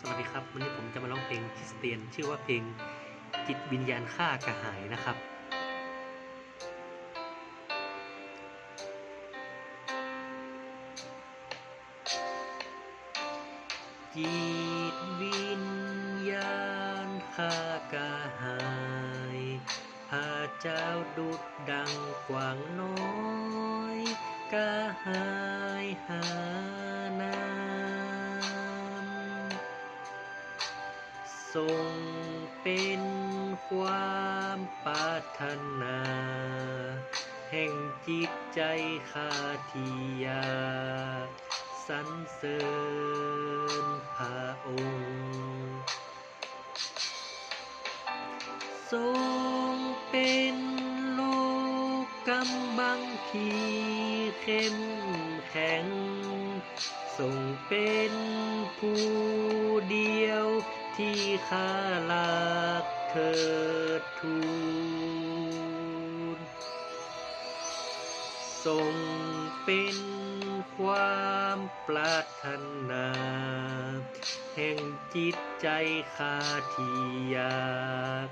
สวัสดีครับวันนี้ผมจะมาร้องเพลงคริสเตียนชื่อว่าเพลงจิตวิญญาณข้ากระหายนะครับจิตวิญญาณข้ากระหายพระเจ้าดุจดังกว้างน้อยกระหายหาน้ำทรงเป็นความปรารถนาแห่งจิตใจข้าที่อยากสรรเสริญพระองค์ทรงเป็นโลกกำบังที่เข้มแข็งทรงเป็นผู้เดียวที่ข้ารักเถิดทูลทรงเป็นความปรารถนาแห่งจิตใจข้าที่อยาก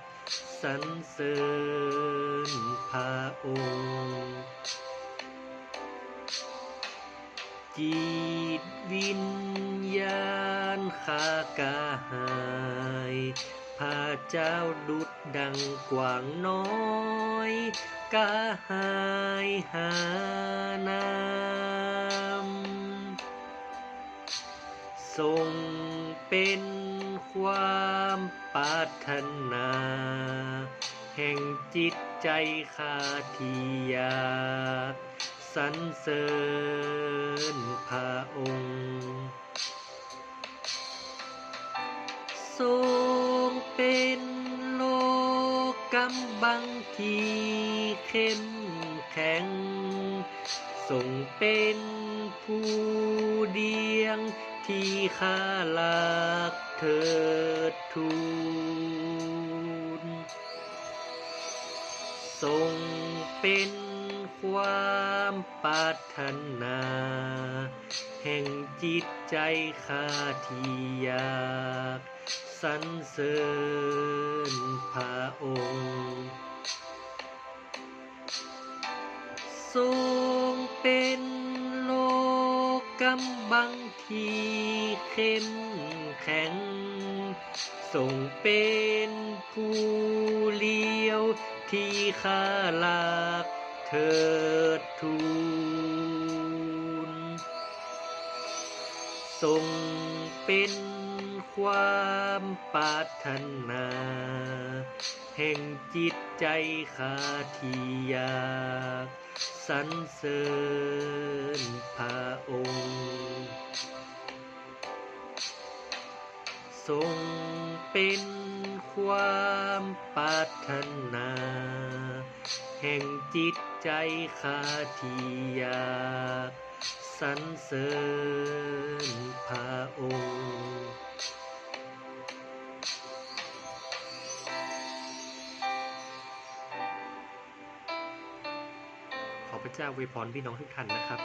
สรรเสริญพระองค์จิตวิญญาณข้ากระหายพระเจ้าดุจดังกว้างน้อยกระหายหาน้ำทรงเป็นความปรารถนาแห่งจิตใจข้าที่อยากสรรเสริญพระองค์ทรงเป็นโลกกำบังที่เข้มแข็งทรงเป็นผู้เดียงที่ข้ารักเถิดทูลทรงเป็นความปรารถนาแห่งจิตใจข้าที่อยากสรรเสริญพระองค์ทรงเป็นโลกกำบังที่เข้มแข็งทรงเป็นผู้เลี้ยวที่ข้ารักเถิดทูลทรงเป็นความปรารถนาแห่งจิตใจข้าที่อยากสรรเสริญพระองค์ทรงเป็นความปรารถนาแห่งจิตใจข้าที่อยากสรรเสริญพระองค์ขอพระเจ้าอวยพรพี่น้องทุกท่านนะครับ